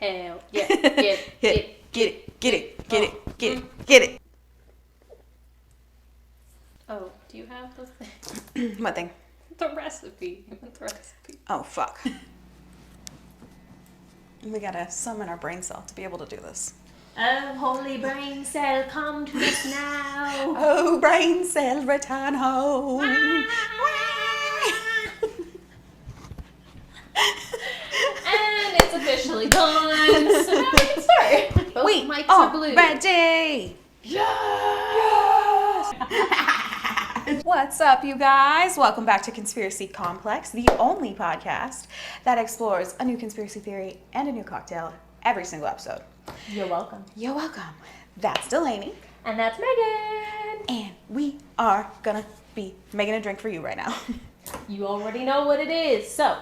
Hell yeah. Get it. Get it. Oh, do you have those things? What thing? The recipe. Oh, fuck. We gotta summon our brain cell to be able to do this. Oh, holy brain cell, come to us now. Oh, brain cell, return home. And it's officially gone. So now we can start. Both mics are blue. Ready. Yes. What's up, you guys? Welcome back to Conspiracy Complex, the only podcast that explores a new conspiracy theory and a new cocktail every single episode. You're welcome. You're welcome. That's Delaney. And that's Megan. And we are gonna be making a drink for you right now. You already know what it is. So,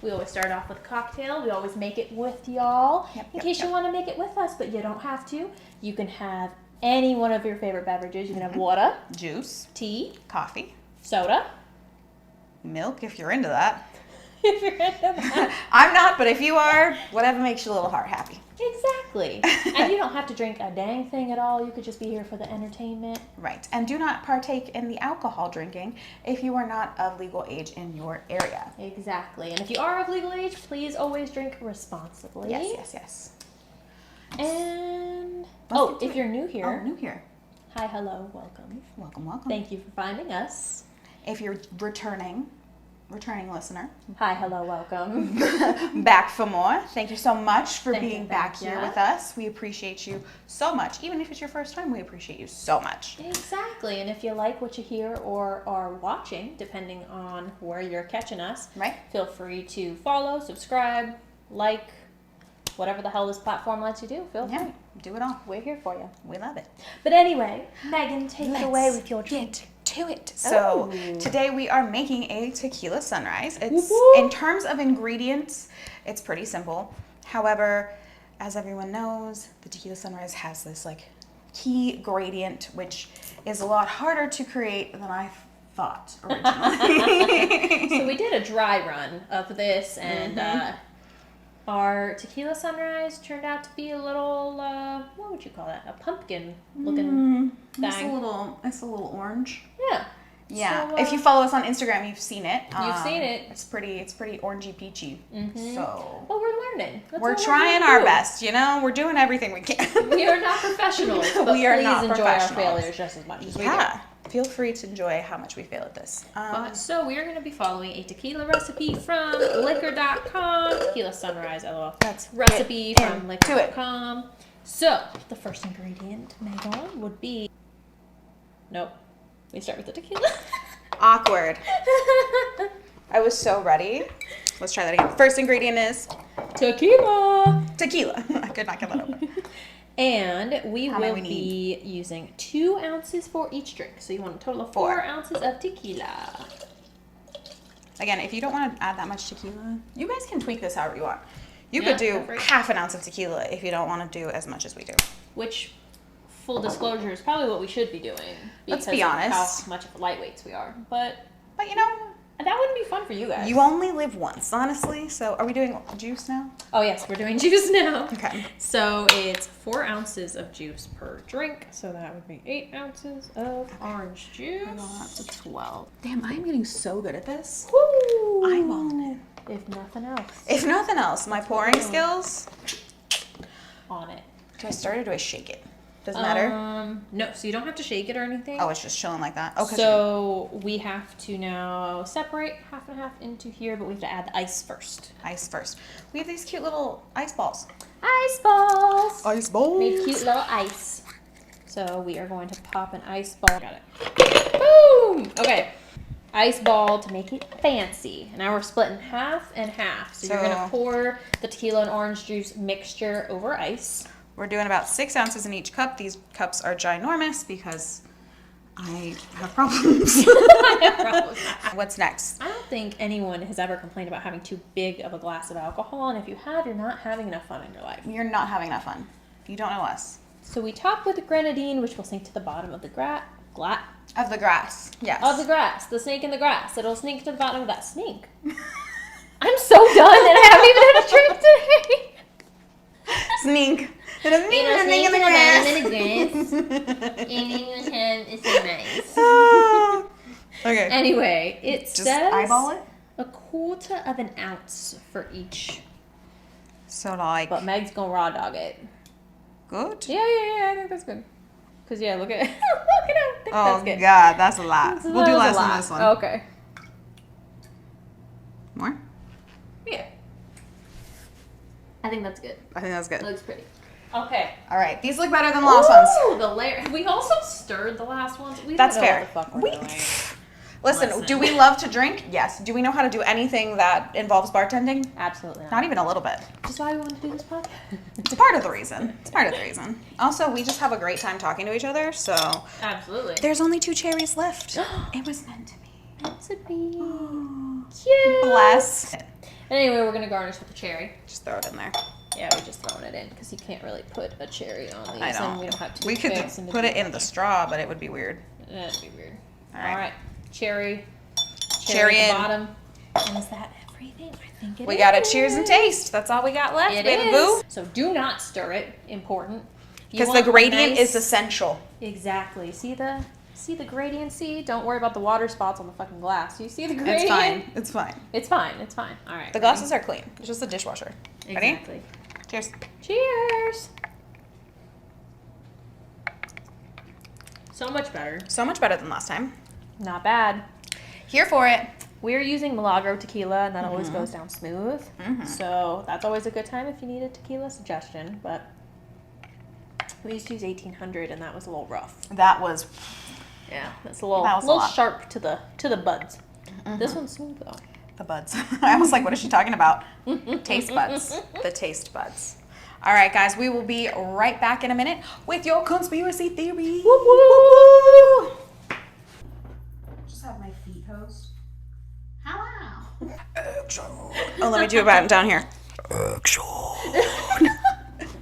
we always start off with a cocktail. We always make it with y'all. In case you want to make it with us, but you don't have to. You can have any one of your favorite beverages. You can have water, Juice, tea, coffee, soda. milk if you're into that. If you're into that. I'm not, but if you are, whatever makes your little heart happy. Exactly. And you don't have to drink a dang thing at all. You could just be here for the entertainment. Right. And do not partake in the alcohol drinking if you are not of legal age in your area. Exactly. And if you are of legal age, please always drink responsibly. Yes. And if you're new here. Oh, new here. Hi, hello, welcome. Welcome. Thank you for finding us. If you're returning listener. Hi, hello, welcome. Back for more. Thank you so much for being back here here with us. We appreciate you so much. Even if it's your first time, we appreciate you so much. Exactly. And if you like what you hear or are watching, depending on where you're catching us, right? Feel free to follow, subscribe, like, whatever the hell this platform lets you do. Feel free. Do it all. We're here for you. We love it. But anyway, Megan, take it away with your drink. Get to it. So today we are making a tequila sunrise. It's in terms of ingredients, it's pretty simple. However, as everyone knows, the tequila sunrise has this like key gradient, which is a lot harder to create than I thought originally. So we did a dry run of this, and our tequila sunrise turned out to be a little, what would you call that? A pumpkin looking thing. It's a little orange. Yeah. So, if you follow us on Instagram, you've seen it. You've seen it. It's pretty orangey peachy. So. Well, we're learning. We're trying our best, we're doing everything we can. We are not professionals, but we are please not enjoy our failures just as much as we do. Feel free to enjoy how much we fail at this. So we are going to be following a tequila recipe from liquor.com. Tequila sunrise, LOL. That's recipe from liquor.com. So the first ingredient, Megan, would be... Nope. We start with the tequila. Awkward. I was so ready. Let's try that again. First ingredient is... Tequila. I could not get that open. And we will be using 2 ounces for each drink. So you want a total of 4 ounces of tequila. Again, if you don't want to add that much tequila, you guys can tweak this however you want. You could do half an ounce of tequila if you don't want to do as much as we do. Which, full disclosure, is probably what we should be doing. Let's be honest. Because of how much of lightweights we are. But that wouldn't be fun for you guys. You only live once, honestly. So are we doing juice now? Oh, yes. We're doing juice now. Okay. So it's 4 ounces of juice per drink. So that would be 8 ounces of orange juice. That's a 12. Damn, I'm getting so good at this. Woo! Eyeballing it. If nothing else. My pouring skills. On it. Do I start or do I shake it? Doesn't matter? No, so you don't have to shake it or anything. Oh, it's just chilling like that. Okay. So we have to now separate half and half into here, but we have to add the ice first. We have these cute little ice balls. Ice balls! Made cute little ice. So we are going to pop an ice ball. Got it. Boom! Okay. Ice ball to make it fancy. And now we're splitting half and half. So you're going to pour the tequila and orange juice mixture over ice. We're doing about 6 ounces in each cup. These cups are ginormous because I have problems. What's next? I don't think anyone has ever complained about having too big of a glass of alcohol. And if you have, you're not having enough fun in your life. You're not having enough fun. You don't know us. So we top with the grenadine, which will sink to the bottom of the grass. Of the grass, yes. Of the grass. The snake in the grass. It'll sink to the bottom of that snake. I'm so done and I haven't even had a drink today. sneak. And a Ain't no thing in the snake grass. in the grass. It's so nice. Okay. Anyway, it Just says eyeball it. 1/4 ounce for each. So like. But Meg's gonna raw dog it. Good. Yeah, I think that's good. Cause yeah, look at look at him. I think that's good. God, that's a lot. We'll do less than this one. Okay. More? Yeah. I think that's good. I think that's good. It looks pretty. Okay. All right, these look better than the last ones. Ooh, the layer. We also stirred the last ones. We That's don't know fair. What the fuck we're doing. Listen, do we love to drink? Yes. Do we know how to do anything that involves bartending? Absolutely not. Not even a little bit. That's why we want to do this podcast. It's part of the reason. It's part of the reason. Also, we just have a great time talking to each other, so. Absolutely. There's only 2 cherries left. It was meant to be. Meant to be. Cute. Bless. Anyway, we're gonna garnish with a cherry. Just throw it in there. Yeah, we're just throwing it in because you can't really put a cherry on these. I know. And we don't have We could toothpicks and put it in the straw, but it would be weird. That'd be weird. All All right. right. Cherry. Cherry at in. the bottom. And is that everything? I think it is. We got to cheers and taste. That's all we got left, It baby is. boo. So do not stir it. Important. You Because the want a gradient nice- is essential. Exactly. See the gradient? See? Don't worry about the water spots on the fucking glass. You see the gradient? It's fine. It's fine. It's fine. It's fine. All right. The glasses are clean. It's just a dishwasher. Ready? Exactly. Cheers. Cheers. So much better. So much better than last time. Not bad. Here for it. We're using Milagro tequila, and that always Mm-hmm. goes down smooth. So that's always a good time if you need a tequila suggestion. But we used to use 1800, and that was a little rough. That was. Yeah, that's a little, That was a little lot. sharp to the buds. This one's smooth though. The buds. I was like, what is she talking about? Taste buds. The taste buds. All right, guys, we will be right back in a minute with your conspiracy theory. Woo woo! Just have my feet hosed. Hello. Action. Oh, let me do it down here. Action.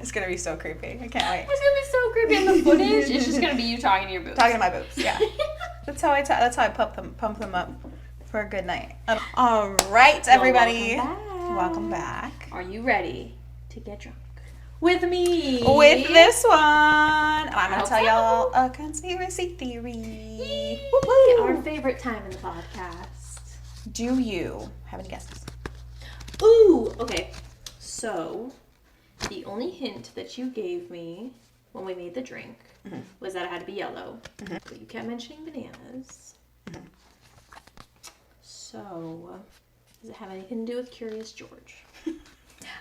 It's gonna be so creepy. I can't wait. It's gonna be so creepy in the footage. It's just gonna be you talking to your boobs. Talking to my boobs. Yeah. That's how I pump them up for a good night. All right, everybody. Welcome back. Are you ready to get drunk with me? With this one, and I'm gonna Hope tell so. y'all a conspiracy theory. Our favorite time in the podcast. Do you have any guesses? Ooh, okay. So, the only hint that you gave me when we made the drink was that it had to be yellow. But you kept mentioning bananas. So, does it have anything to do with Curious George?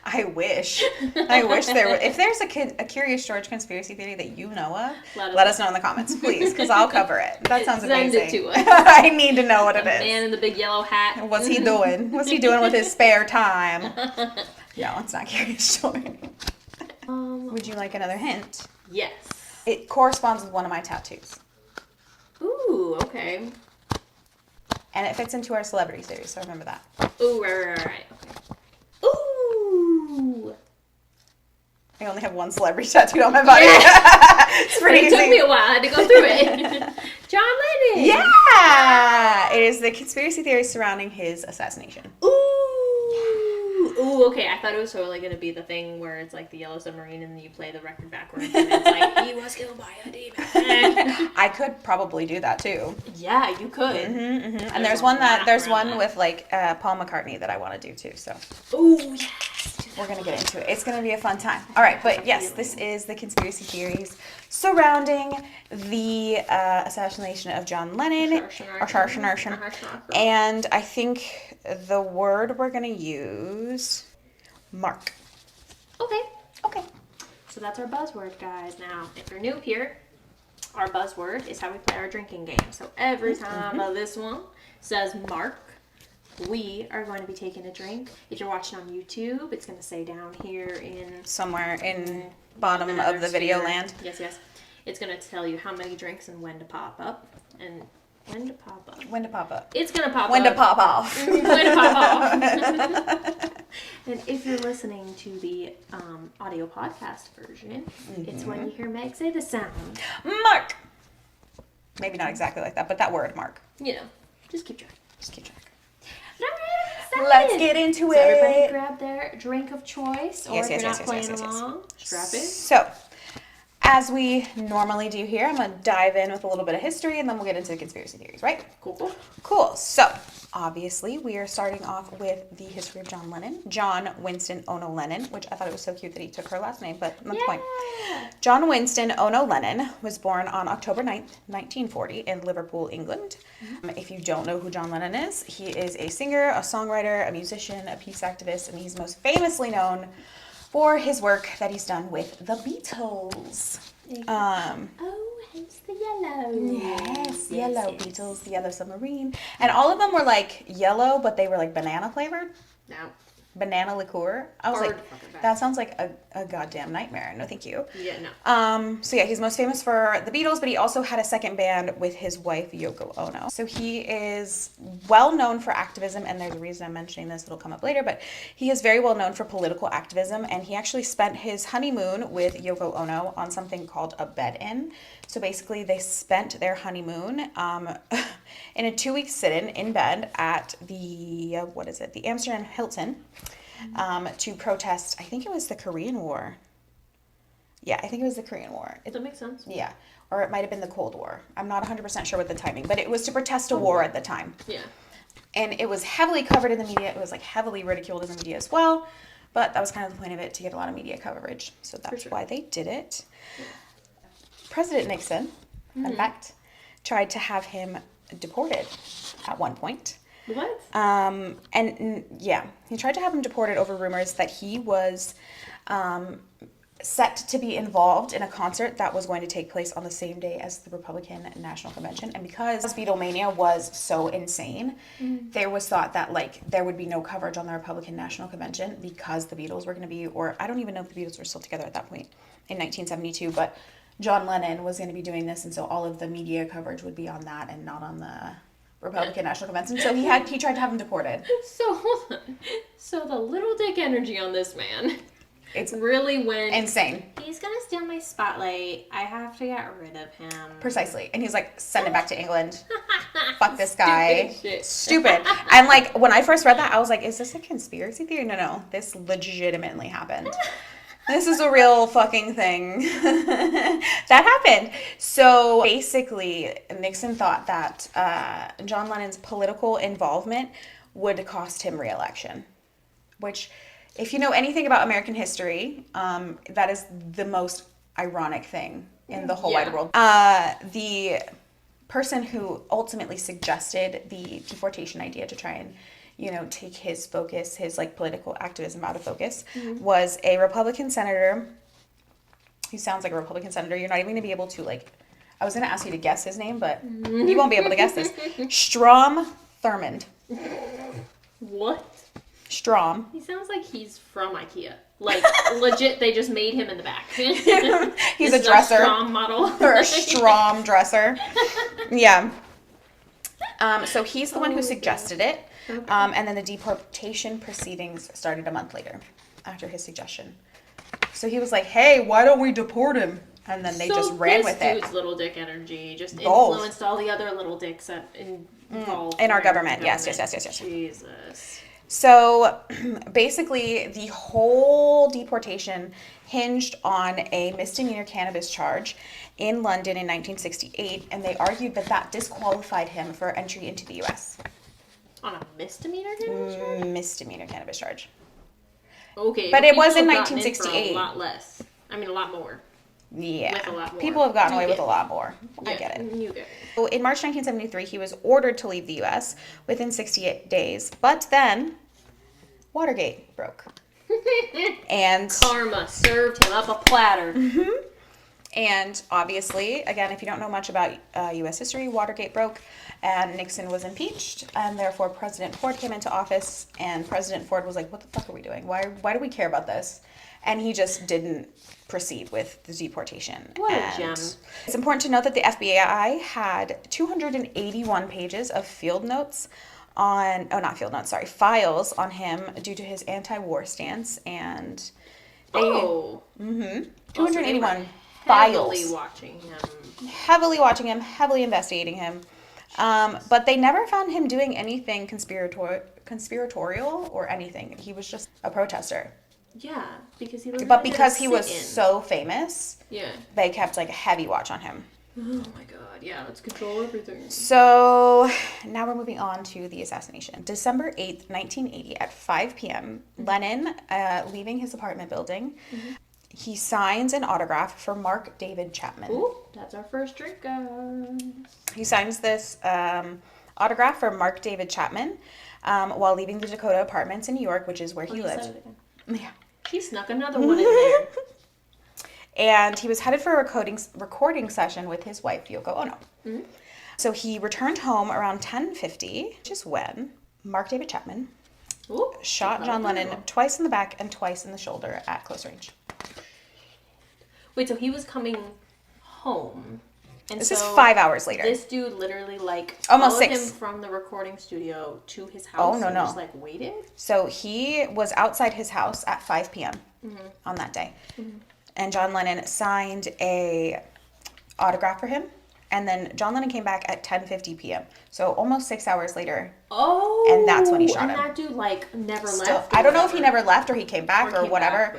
I wish. I wish there were. If there's a Curious George conspiracy theory that you know of, let us know in the comments, please, because I'll cover it. That sounds Send amazing. it to us. I need to know what it Man is. in the big yellow hat. What's he doing? What's he doing with his spare time? No, it's not Curious George. Would you like another hint? Yes. It corresponds with one of my tattoos. Ooh, okay. And it fits into our celebrity series, so remember that. Ooh, right. Okay. Ooh. I only have one celebrity tattooed on my body. It's pretty It easy. took me a while. I had to go through it. John Lennon. Yeah! It is the conspiracy theory surrounding his assassination. Ooh, okay. I thought it was totally going to be the thing where it's like the Yellow Submarine and then you play the record backwards and it's like, he was killed by a demon. I could probably do that too. Yeah, you could. And there's one with like Paul McCartney that I want to do too. So Ooh, yes. we're gonna get into it. It's gonna be a fun time. All right, but yes, this is the conspiracy theories surrounding the assassination of John Lennon. And I think the word we're gonna use, mark. Okay. So that's our buzzword, guys. Now, if you're new here, our buzzword is how we play our drinking game. So every time this one says mark, we are going to be taking a drink. If you're watching on YouTube, it's going to say down here in Somewhere in bottom of the video land. Yes. It's going to tell you how many drinks and when to pop up. And when to pop up. When to pop up. It's going to pop When up. to pop off. When to pop off. And if you're listening to the audio podcast version, it's when you hear Meg say the sound. Mark. Maybe not exactly like that, but that word, mark. You know, just keep track. Just keep track. Let's get into it. So everybody grab their drink of choice, or if you're not playing along, strap in. So, as we normally do here, I'm going to dive in with a little bit of history, and then we'll get into the conspiracy theories, right? Cool. So, obviously, we are starting off with the history of John Lennon. John Winston Ono Lennon, which I thought it was so cute that he took her last name, but not the point. John Winston Ono Lennon was born on October 9th, 1940 in Liverpool, England. If you don't know who John Lennon is, he is a singer, a songwriter, a musician, a peace activist, and he's most famously known for his work that he's done with the Beatles. Hence the yellow. Yes, yellow Beatles, the Yellow Submarine. And all of them were like yellow, but they were like banana flavored. No. Banana liqueur. I was like, that sounds like a goddamn nightmare. No, thank you. Yeah, no. So yeah, he's most famous for the Beatles, but he also had a second band with his wife, Yoko Ono. So he is well known for activism, and there's a reason I'm mentioning this, it'll come up later, but he is very well known for political activism, and he actually spent his honeymoon with Yoko Ono on something called a bed-in. So basically, they spent their honeymoon in a 2-week sit-in in bed at the, the Amsterdam Hilton to protest, I think it was the Korean War. Yeah, I think it was the Korean War. That makes sense. Yeah, or it might have been the Cold War. I'm not 100% sure with the timing, but it was to protest a war at the time. Yeah. And it was heavily covered in the media. It was like heavily ridiculed in the media as well. But that was kind of the point of it, to get a lot of media coverage. So that's why they did it. Yeah. President Nixon, in fact, tried to have him deported at one point. What? He tried to have him deported over rumors that he was set to be involved in a concert that was going to take place on the same day as the Republican National Convention. And because Beatlemania was so insane, there was thought that like there would be no coverage on the Republican National Convention because the Beatles were going to be, or I don't even know if the Beatles were still together at that point in 1972, but John Lennon was going to be doing this, and so all of the media coverage would be on that and not on the Republican National Convention. So he tried to have him deported. So hold on. So the little dick energy on this man. It's really went insane. He's gonna steal my spotlight. I have to get rid of him. Precisely. And he's like, send him back to England. Fuck this guy. Stupid. And like, when I first read that, I was like, is this a conspiracy theory? No. This legitimately happened. This is a real fucking thing. That happened. So basically, Nixon thought that John Lennon's political involvement would cost him re-election, which, if you know anything about American history, that is the most ironic thing in the whole wide world. The person who ultimately suggested the deportation idea to try and, take his focus, his like political activism out of focus, was a Republican senator. He sounds like a Republican senator. You're not even going to be able to I was going to ask you to guess his name, but you won't be able to guess this. Strom Thurmond. What? Strom. He sounds like he's from IKEA. Like, legit, they just made him in the back. He's a dresser. A Strom model. Or a Strom dresser. Yeah. So he's the one who suggested it. Okay. And then the deportation proceedings started a month later after his suggestion. So he was like, hey, why don't we deport him? And then they just ran with it. This dude's little dick energy just influenced all the other little dicks that involved in our government. Yes. Jesus. So basically, the whole deportation hinged on a misdemeanor cannabis charge in London in 1968, and they argued that disqualified him for entry into the U.S. On a misdemeanor cannabis charge? Misdemeanor cannabis charge. Okay. But it was in 1968. A lot less. I mean, a lot more. Yeah. With a lot more. People have gotten away with a lot more. Yeah, I get it. You get it. So in March 1973, he was ordered to leave the U.S. within 68 days, but then Watergate broke. And karma served him up a platter. And obviously, again, if you don't know much about U.S. history, Watergate broke and Nixon was impeached, and therefore President Ford came into office, and President Ford was like, what the fuck are we doing? Why do we care about this? And he just didn't proceed with the deportation. What a gem. It's important to note that the FBI had 281 pages of files on him due to his anti-war stance, and they 281 files. Heavily watching him, heavily investigating him. But they never found him doing anything conspiratorial conspiratorial or anything. He was just a protester. Yeah, because he was so famous, they kept like a heavy watch on him. Oh my god, yeah, let's control everything. So now we're moving on to the assassination. December 8th, 1980 at 5 p.m., Lennon, leaving his apartment building, he signs an autograph for Mark David Chapman. Ooh, that's our first drink, He signs this autograph for Mark David Chapman while leaving the Dakota Apartments in New York, which is where he lived. Yeah. He snuck another one in there. And he was headed for a recording session with his wife, Yoko Ono. Mm-hmm. So he returned home around 10:50, which is when Mark David Chapman shot John Lennon twice in the back and twice in the shoulder at close range. Wait, so he was coming home. And this is 5 hours later. This dude literally, like, almost followed 6 him from the recording studio to his house. Oh, no. Just, like, waited? So he was outside his house at 5 p.m. On that day. Mm-hmm. And John Lennon signed a autograph for him. And then John Lennon came back at 10:50 p.m. So almost 6 hours later. Oh. And that's when he shot him. And that dude, like, never left? I don't know if he never left or he came back or whatever.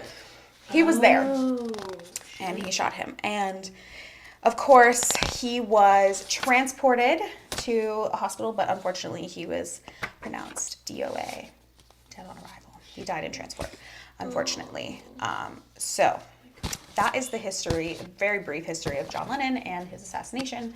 He was there. And he shot him. And, of course, he was transported to a hospital, but unfortunately he was pronounced DOA, dead on arrival. He died in transport, unfortunately. So that is the history, a very brief history of John Lennon and his assassination.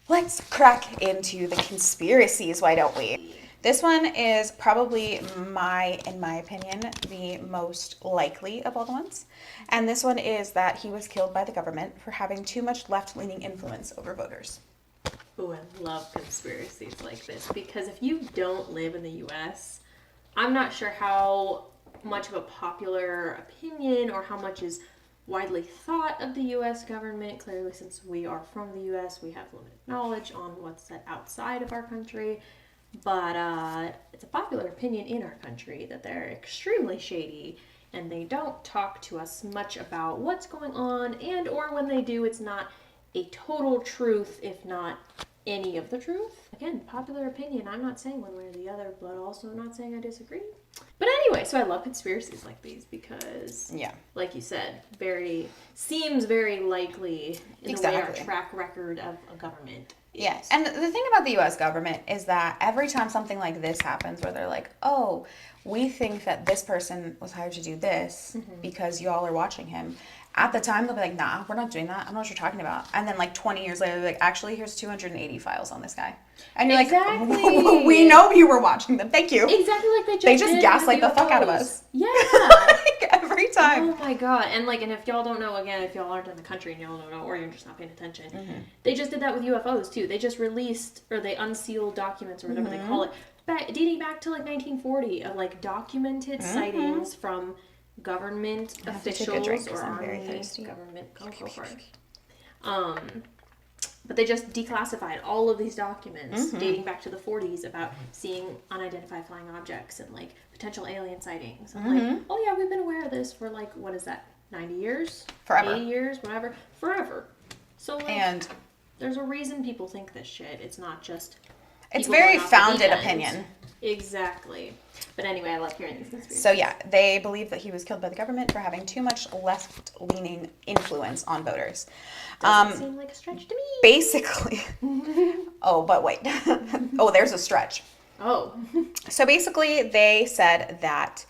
Let's crack into the conspiracies, why don't we? This one is probably in my opinion, the most likely of all the ones. And this one is that he was killed by the government for having too much left-leaning influence over voters. Oh, I love conspiracies like this, because if you don't live in the U.S., I'm not sure how much of a popular opinion or how much is widely thought of the U.S. government. Clearly, since we are from the U.S., we have limited knowledge on what's said outside of our country. But it's a popular opinion in our country that they're extremely shady and they don't talk to us much about what's going on, and or when they do, it's not a total truth, if not any of the truth. Again, popular opinion. I'm not saying one way or the other, but also not saying I disagree. But anyway, so I love conspiracies like these because, like you said, seems very likely in the way our track record of a government. Yes. And the thing about the U.S. government is that every time something like this happens where they're like, oh, we think that this person was hired to do this because y'all are watching him. At the time, they'll be like, nah, we're not doing that. I don't know what you're talking about. And then like 20 years later, they're like, actually, here's 280 files on this guy. And you're like, we know you were watching them. Thank you. Exactly like they just gaslight the fuck out of us. Yeah. Like, every time. Oh my God. And if y'all don't know, again, if y'all aren't in the country and y'all don't know, or you're just not paying attention, they just did that with UFOs too. They just released, or they unsealed documents or whatever they call it, dating back to like 1940 of like documented sightings from government officials or army government. Go for it. But they just declassified all of these documents dating back to the 40s about seeing unidentified flying objects and like potential alien sightings. And like, oh yeah, we've been aware of this for like, what is that, 90 years? Forever. 80 years, whatever. Forever. So like, there's a reason people think this shit. It's not just... It's very founded opinion. Exactly. But anyway, I love hearing these conspiracies. So yeah, they believe that he was killed by the government for having too much left-leaning influence on voters. Doesn't seem like a stretch to me. Basically. Oh, but wait. Oh, there's a stretch. Oh. So basically, they said that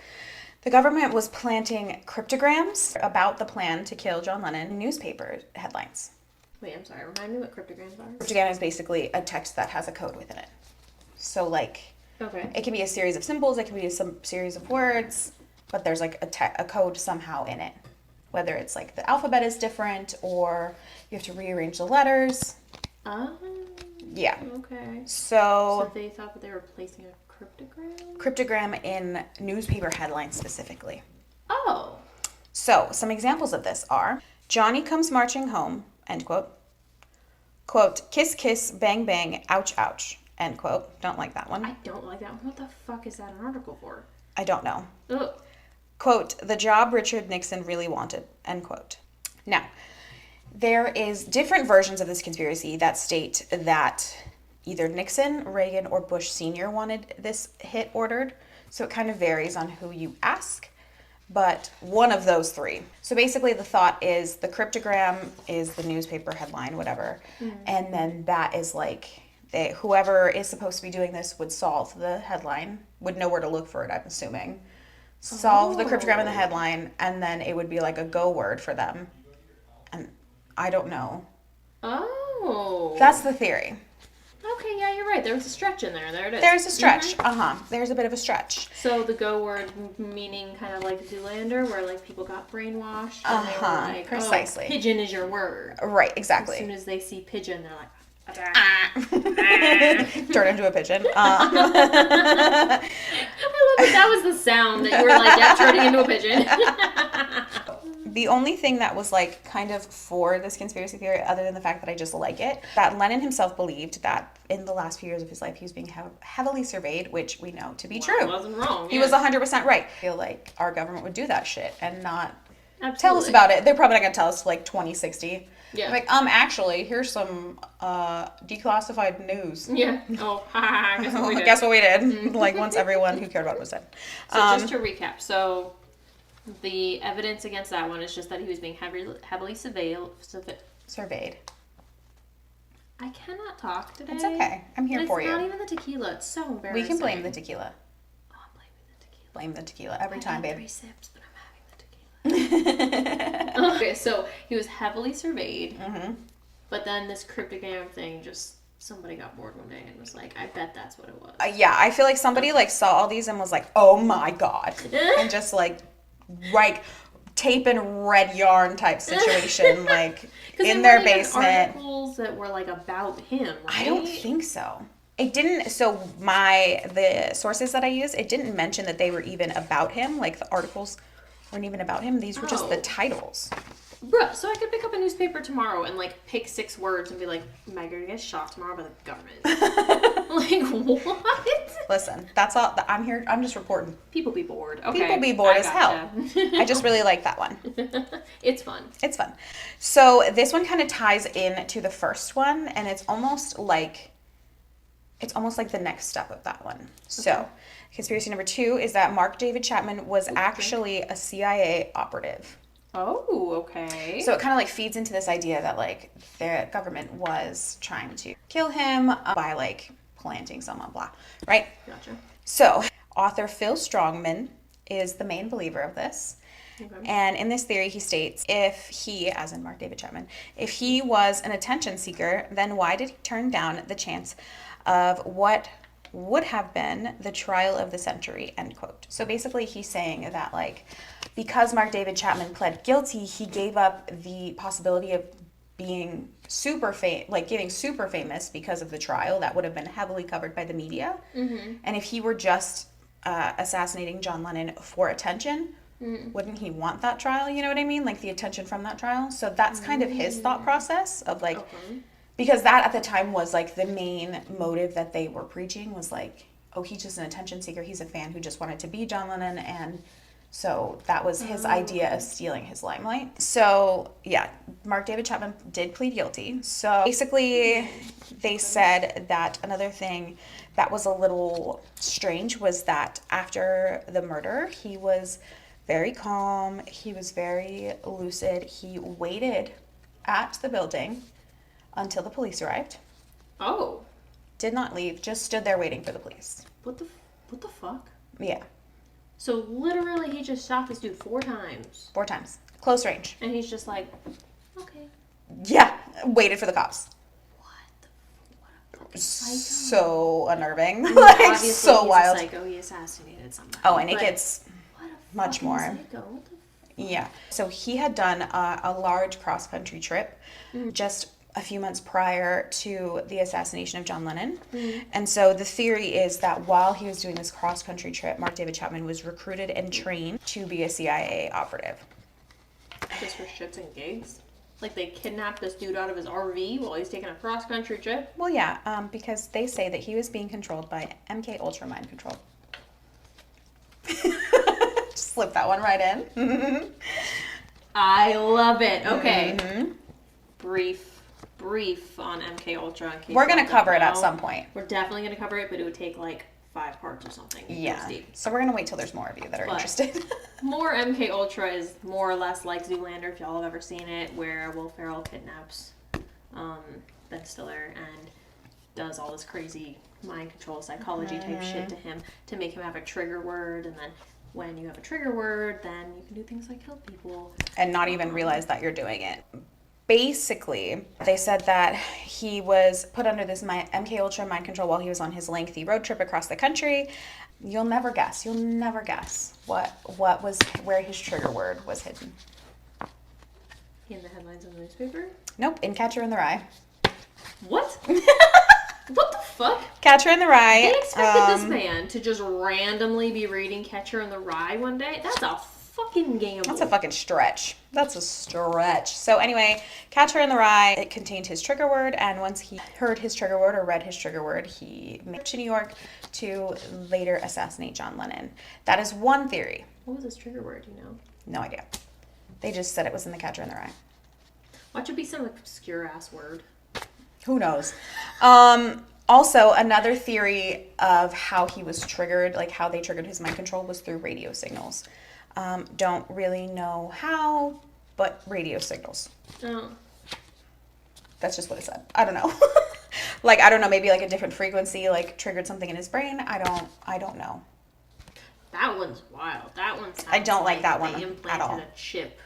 the government was planting cryptograms about the plan to kill John Lennon in newspaper headlines. Wait, I'm sorry. Remind me what cryptograms are. Cryptogram is basically a text that has a code within it. So like... Okay. It can be a series of symbols, it can be some series of words, but there's like a code somehow in it. Whether it's like the alphabet is different or you have to rearrange the letters. Oh. Yeah. Okay. So they thought that they were placing a cryptogram? Cryptogram in newspaper headlines specifically. Oh. So some examples of this are, Johnny comes marching home, end quote. Quote, kiss, kiss, bang, bang, ouch, ouch. End quote. Don't like that one. I don't like that one. What the fuck is that an article for? I don't know. Ugh. Quote, the job Richard Nixon really wanted. End quote. Now, there is different versions of this conspiracy that state that either Nixon, Reagan, or Bush Sr. wanted this hit ordered. So it kind of varies on who you ask, but one of those three. So basically the thought is the cryptogram is the newspaper headline, whatever. And then that is like, whoever is supposed to be doing this would solve the headline, would know where to look for it, I'm assuming. Solve the cryptogram in the headline, and then it would be like a go word for them. And I don't know. Oh. That's the theory. Okay, yeah, you're right. There was a stretch in there. There it is. There's a stretch. There's a bit of a stretch. So the go word meaning kind of like Zoolander, where like people got brainwashed. And they were like, precisely. Oh, pigeon is your word. Right, exactly. As soon as they see pigeon, they're like, turn into a pigeon. I love that was the sound that you were like, yeah, turning into a pigeon. The only thing that was like kind of for this conspiracy theory, other than the fact that I just like it, that Lennon himself believed that in the last few years of his life, he was being heavily surveyed, which we know to be true. He wasn't wrong. He was 100% right. I feel like our government would do that shit and not Absolutely. tell us about it. They're probably not going to tell us like 2060. Yeah. Like, actually, here's some declassified news. Yeah. Oh, guess what we did. Guess what we did. Like, once everyone who cared about it was dead. So just to recap, so the evidence against that one is just that he was being heavily Surveyed. I cannot talk today. It's okay. I'm here for you. It's not even the tequila. It's so embarrassing. We can blame the tequila. Oh, I'm blaming the tequila. Blame the tequila every time, babe. 3 sips, but I'm having the tequila. Okay, so he was heavily surveyed, but then this cryptogram thing just... Somebody got bored one day and was like, I bet that's what it was. Yeah, I feel like somebody like saw all these and was like, oh my God. And just like tape and red yarn type situation, like in their basement. Articles that were like about him, right? I don't think so. It didn't. So the sources that I used, it didn't mention that they were even about him. Like the articles weren't even about him. These were just the titles. Bruh, so I could pick up a newspaper tomorrow and like pick 6 words and be like, am I gonna get shot tomorrow by the government? Like, what? Listen, that's all. I'm here. I'm just reporting. People be bored. Okay. People be bored as hell. I just really like that one. It's fun. It's fun. So this one kind of ties in to the first one, and it's almost like the next step of that one. So conspiracy number 2 is that Mark David Chapman was actually a CIA operative. Oh, okay. So it kind of like feeds into this idea that like the government was trying to kill him by like planting someone, blah, right? Gotcha. So author Phil Strongman is the main believer of this. Okay. And in this theory, he states, if he, as in Mark David Chapman, if he was an attention seeker, then why did he turn down the chance of what would have been the trial of the century, end quote. So basically he's saying that like, because Mark David Chapman pled guilty, he gave up the possibility of being getting super famous because of the trial that would have been heavily covered by the media. And if he were just assassinating John Lennon for attention, wouldn't he want that trial? You know what I mean? Like the attention from that trial. So that's kind of his thought process of like, because that at the time was like the main motive that they were preaching was like, oh, he's just an attention seeker. He's a fan who just wanted to be John Lennon. And so that was his idea of stealing his limelight. So yeah, Mark David Chapman did plead guilty. So basically they said that another thing that was a little strange was that after the murder, he was very calm. He was very lucid. He waited at the building until the police arrived. Oh. Did not leave, just stood there waiting for the police. What the fuck? Yeah. So literally he just shot this dude 4 times. 4 times. Close range. And he's just like, okay. Yeah. Waited for the cops. What the fucking psycho. So unnerving. I mean, like, so he's wild. A psycho. He assassinated somebody. Oh, and it gets much more. Psycho. What the Yeah. So he had done a large cross-country trip just a few months prior to the assassination of John Lennon. And so the theory is that while he was doing this cross-country trip, Mark David Chapman was recruited and trained to be a CIA operative. Just for shits and gigs? Like they kidnapped this dude out of his RV while he's taking a cross-country trip? Well, yeah, because they say that he was being controlled by MK Ultra mind control. Just slip that one right in. I love it. Okay. Brief brief on MK Ultra. In case We're going y'all to cover don't it at know. some point. We're definitely going to cover it, but it would take like 5 parts or something. Yeah. So we're going to wait till there's more of you that are interested. More MK Ultra is more or less like Zoolander, if y'all have ever seen it, where Will Ferrell kidnaps Ben Stiller and does all this crazy mind control psychology type shit to him to make him have a trigger word, and then when you have a trigger word, then you can do things like kill people and not even realize that you're doing it. Basically, they said that he was put under this MK Ultra mind control while he was on his lengthy road trip across the country. You'll never guess where his trigger word was hidden. In the headlines of the newspaper? Nope, in Catcher in the Rye. What? What the fuck? Catcher in the Rye. They expected this man to just randomly be reading Catcher in the Rye one day? That's a fucking gamble. That's a fucking stretch. That's a stretch. So anyway, Catcher in the Rye, it contained his trigger word, and once he heard his trigger word or read his trigger word, he moved to New York to later assassinate John Lennon. That is one theory. What was his trigger word, you know? No idea. They just said it was in the Catcher in the Rye. Watch it be some obscure ass word. Who knows? Also, another theory of how he was triggered, like how they triggered his mind control, was through radio signals. Don't really know how, but radio signals. Oh. That's just what it said. I don't know. Like, I don't know, maybe like a different frequency, like triggered something in his brain. I don't know. That one's wild. That one sounds I don't like that one they at implanted all. a chip.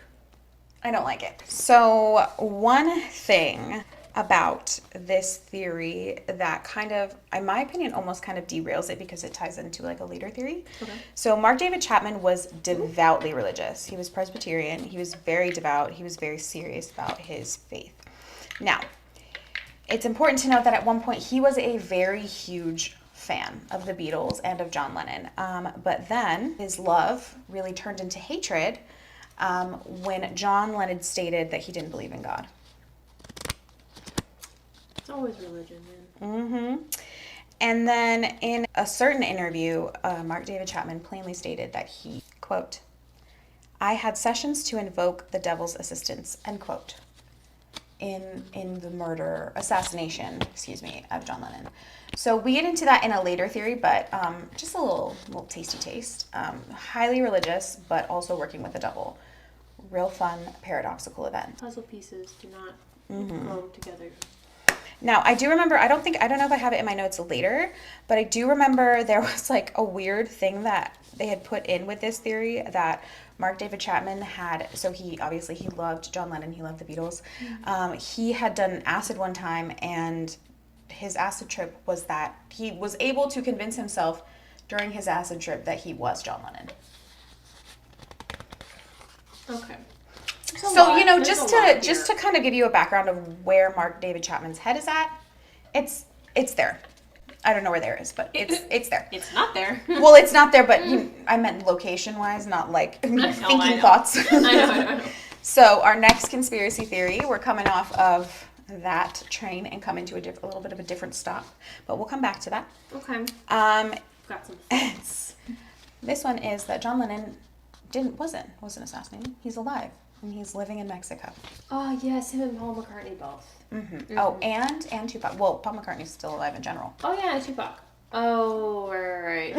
I don't like it. So one thing about this theory that kind of, in my opinion, almost kind of derails it because it ties into like a later theory. Okay. So Mark David Chapman was devoutly religious. He was Presbyterian. He was very devout. He was very serious about his faith. Now, it's important to note that at one point he was a very huge fan of the Beatles and of John Lennon. But then his love really turned into hatred when John Lennon stated that he didn't believe in God. It's always religion, man. Mm-hmm. And then in a certain interview, Mark David Chapman plainly stated that he, quote, "I had sessions to invoke the devil's assistance," end quote, in the assassination of John Lennon. So we get into that in a later theory, but just a little tasty taste. Highly religious, but also working with the devil. Real fun, paradoxical event. Puzzle pieces do not go together. Now, I do remember, I don't know if I have it in my notes later, but I do remember there was like a weird thing that they had put in with this theory that Mark David Chapman had. So he loved John Lennon, he loved the Beatles. He had done acid one time, and his acid trip was that he was able to convince himself during his acid trip that he was John Lennon. Okay. So, you know, just to kind of give you a background of where Mark David Chapman's head is at, it's there. I don't know where there is, but it's there. It's not there. Well, it's not there, but I meant location-wise, not like thinking thoughts. I know. So our next conspiracy theory, we're coming off of that train and coming to a little bit of a different stop, but we'll come back to that. Okay. Got some facts. This one is that John Lennon wasn't assassinated. He's alive. And he's living in Mexico. Oh, yes, him and Paul McCartney both. Mm-hmm. Mm-hmm. Oh, and Tupac. Well, Paul McCartney's still alive in general. Oh, yeah, and Tupac. Oh, right.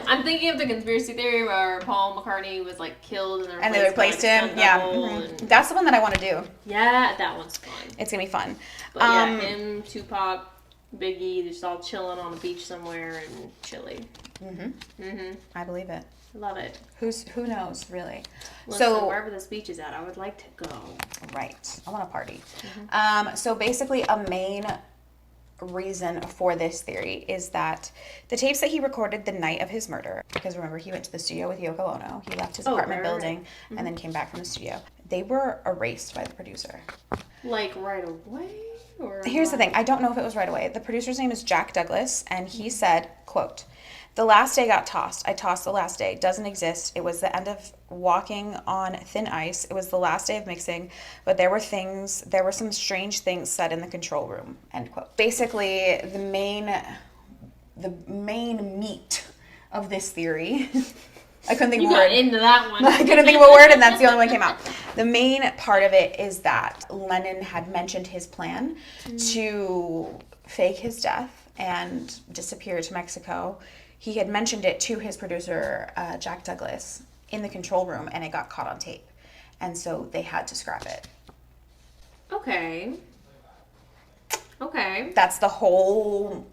I'm thinking of the conspiracy theory where Paul McCartney was, like, killed and they replaced him. Yeah. Mm-hmm. That's the one that I want to do. Yeah, that one's fun. It's going to be fun. But, yeah, him, Tupac, Biggie, just all chilling on the beach somewhere in Chile. Mm-hmm. Mm-hmm. I believe it. Love it. Who knows, really? Listen, so wherever this beach is at, I would like to go. Right. I want to party. Mm-hmm. So basically a main reason for this theory is that the tapes that he recorded the night of his murder, because remember, he went to the studio with Yoko Ono. He left his apartment building and then came back from the studio. They were erased by the producer. Like right away? Or Here's the thing. I don't know if it was right away. The producer's name is Jack Douglas, and he said, quote, "The last day got tossed. I tossed the last day. Doesn't exist. It was the end of walking on thin ice. It was the last day of mixing, but there were some strange things said in the control room," end quote. Basically, the main meat of this theory I couldn't think You of a got word. into that one. I couldn't think of a word, and that's the only one that came out. The main part of it is that Lennon had mentioned his plan to fake his death and disappear to Mexico. He had mentioned it to his producer, Jack Douglas, in the control room, and it got caught on tape. And so they had to scrap it. Okay. That's the whole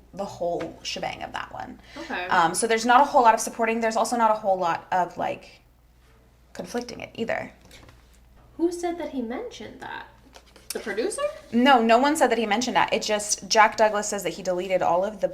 shebang of that one. Okay. So there's not a whole lot of supporting. There's also not a whole lot of, like, conflicting it either. Who said that he mentioned that? The producer? No one said that he mentioned that. It just, Jack Douglas says that he deleted all of the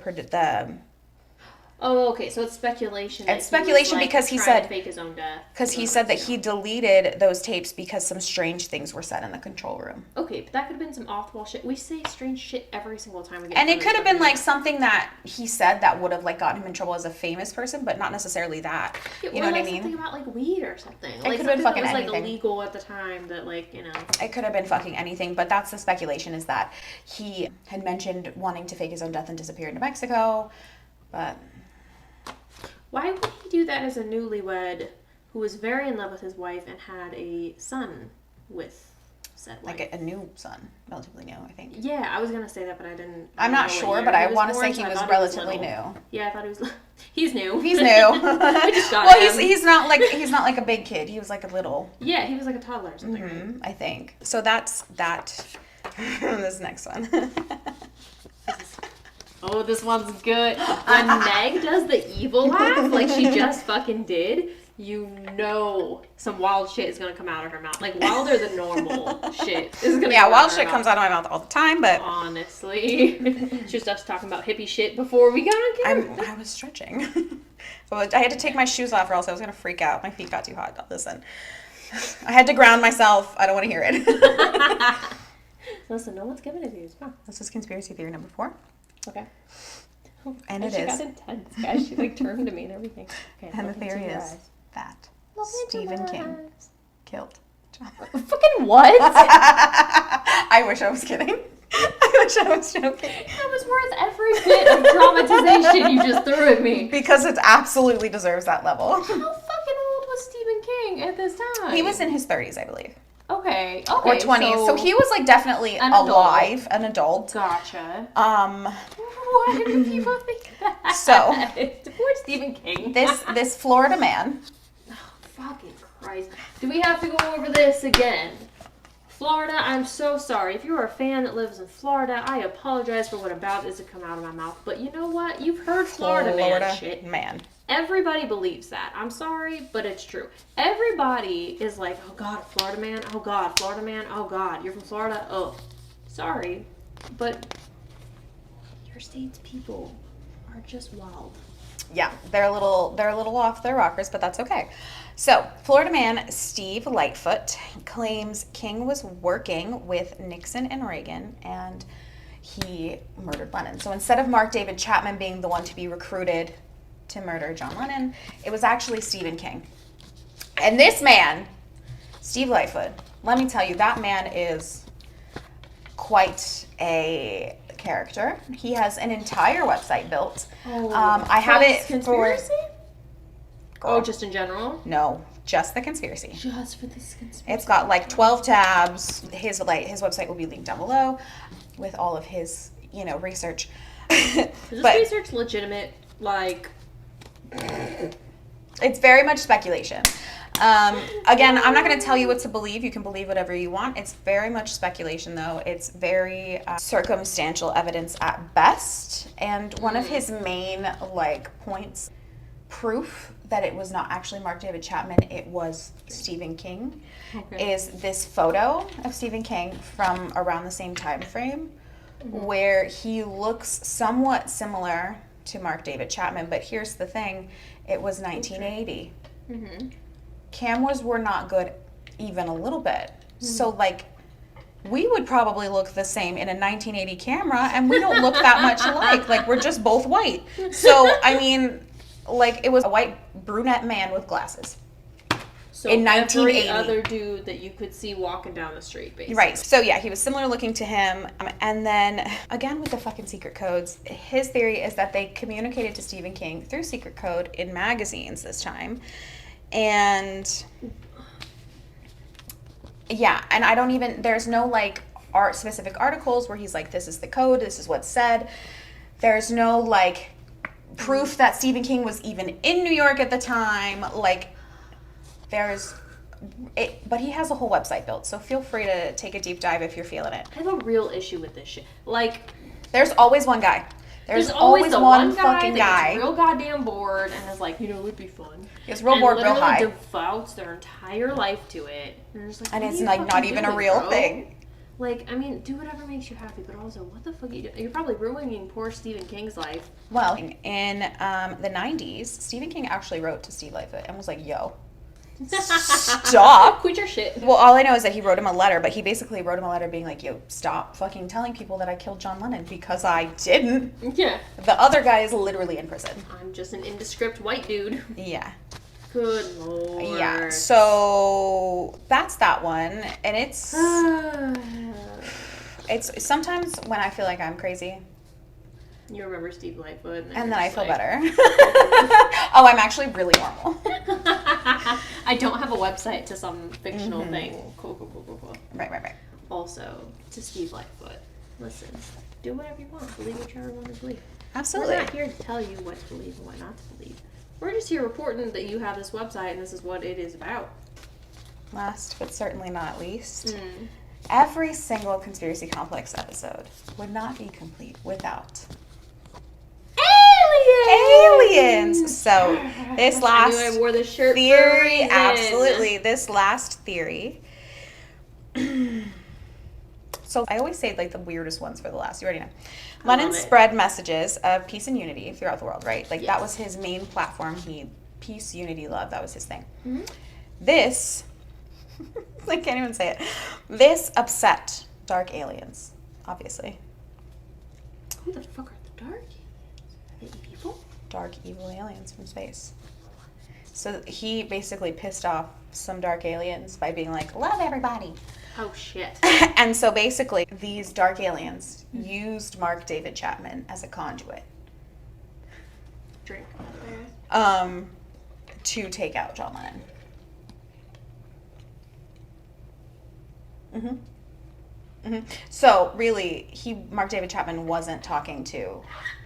Oh, okay. So it's speculation. It's speculation because he said to fake his own death. because he said that he deleted those tapes because some strange things were said in the control room. Okay, but that could have been some off-the-wall shit. We say strange shit every single time we get. And it could have been like something that he said that would have like gotten him in trouble as a famous person, but not necessarily that. Yeah, you know what I mean? Something about like weed or something. It Like could have been fucking that was anything. like illegal at the time. That like It could have been fucking anything, but that's the speculation, is that he had mentioned wanting to fake his own death and disappear into Mexico, but. Why would he do that as a newlywed who was very in love with his wife and had a son with said wife? Like a new son, relatively new, I think. Yeah, I was gonna say that, but I didn't. I'm not sure, but I want to say he was relatively new. Yeah, I thought he was. He's new. He's new. I just got well, him. he's not like a big kid. He was like a little. Yeah, he was like a toddler or something. Mm-hmm, I think. So that's that. This next one. Oh, this one's good. When Meg does the evil laugh, like she just fucking did, you know some wild shit is gonna come out of her mouth. Like wilder than normal shit is gonna. Yeah, come wild out of shit her comes mouth. out of my mouth all the time, but Honestly, she was just talking about hippie shit before we got on camera. I was stretching. Well, I had to take my shoes off, or else I was gonna freak out. My feet got too hot. Listen, I had to ground myself. I don't want to hear it. Listen, no one's giving it to you. Come on. This is conspiracy theory number 4. Okay. And it she is. got intense, guys. She like turned to me and everything. Okay, And the look into theory your is eyes. that Look into Stephen my King eyes. killed John. Fucking what? I wish I was kidding. I wish I was joking. That was worth every bit of dramatization you just threw at me. Because it absolutely deserves that level. How fucking old was Stephen King at this time? He was in his 30s, I believe. Okay. Or 20s. So he was like definitely alive, an adult. Gotcha. Why do people think that? So Poor Stephen King. this Florida man. Oh, fucking Christ. Do we have to go over this again? Florida, I'm so sorry. If you're a fan that lives in Florida, I apologize for what about is to come out of my mouth. But you know what? You've heard Florida man shit. Man. Everybody believes that. I'm sorry, but it's true. Everybody is like, oh God, Florida man. Oh God, Florida man. Oh God, you're from Florida. Oh, sorry, but your state's people are just wild. Yeah, they're a little off their rockers, but that's okay. So, Florida man Steve Lightfoot claims King was working with Nixon and Reagan, and he murdered Lennon. So instead of Mark David Chapman being the one to be recruited to murder John Lennon, it was actually Stephen King. And this man, Steve Lightfoot, let me tell you, that man is quite a character. He has an entire website built. I have it conspiracy? for... Oh, just in general? No, just the conspiracy. Just for this conspiracy. It's got like 12 tabs. His website will be linked down below with all of his, research. Is this research legitimate? Like... It's very much speculation. Again, I'm not going to tell you what to believe. You can believe whatever you want. It's very much speculation, though. It's very circumstantial evidence at best. And one of his main points, proof that it was not actually Mark David Chapman, it was Stephen King, is this photo of Stephen King from around the same time frame, where he looks somewhat similar to Mark David Chapman. But here's the thing, it was 1980. Cameras were not good even a little bit. So we would probably look the same in a 1980 camera, and we don't look that much alike. Like, we're just both white. So, I mean, it was a white brunette man with glasses. So in 1980. Every other dude that you could see walking down the street, basically. Right. So, yeah, he was similar looking to him. And then, again, with the fucking secret codes, his theory is that they communicated to Stephen King through secret code in magazines this time. And yeah, and there's no like specific articles where he's like, this is the code, this is what's said. There's no like proof that Stephen King was even in New York at the time. Like, but he has a whole website built, so feel free to take a deep dive if you're feeling it. I have a real issue with this shit. Like, there's always one guy. There's always the one guy fucking that guy. gets real goddamn bored and is like, you know, it would be fun. It's real bored, real high. And devotes their entire life to it. And it's like not even a real thing. Like, I mean, do whatever makes you happy, but also, what the fuck are you doing? You're probably ruining poor Stephen King's life. Well, in the 90s, Stephen King actually wrote to Steve Lightfoot and was like, yo, stop. Quit your shit. Well, all I know is that he wrote him a letter, but he basically wrote him a letter being like, yo, stop fucking telling people that I killed John Lennon, because I didn't. Yeah. The other guy is literally in prison. I'm just an indescript white dude. Yeah. Good lord. Yeah, so that's that one, and it's sometimes when I feel like I'm crazy. You remember Steve Lightfoot. And then I feel better. Oh, I'm actually really normal. I don't have a website to some fictional thing. Cool. Right. Also, to Steve Lightfoot, listen, do whatever you want. Believe what you want to believe. Absolutely. We're not here to tell you what to believe and what not to believe. We're just here reporting that you have this website and this is what it is about. Last but certainly not least, every single Conspiracy Complex episode would not be complete without aliens. So this last I wore this shirt theory, absolutely, this last theory. So I always say like the weirdest ones for the last. You already know. Lennon spread messages of peace and unity throughout the world, right? Like that was his main platform. Peace, unity, love. That was his thing. This, I can't even say it. This upset dark aliens, obviously. Who the fuck are the dark aliens? Are they evil? Dark, evil aliens from space. So he basically pissed off some dark aliens by being like, love everybody. Oh, shit. And so basically, these dark aliens used Mark David Chapman as a conduit. Drink. To take out John Lennon. So really, Mark David Chapman wasn't talking to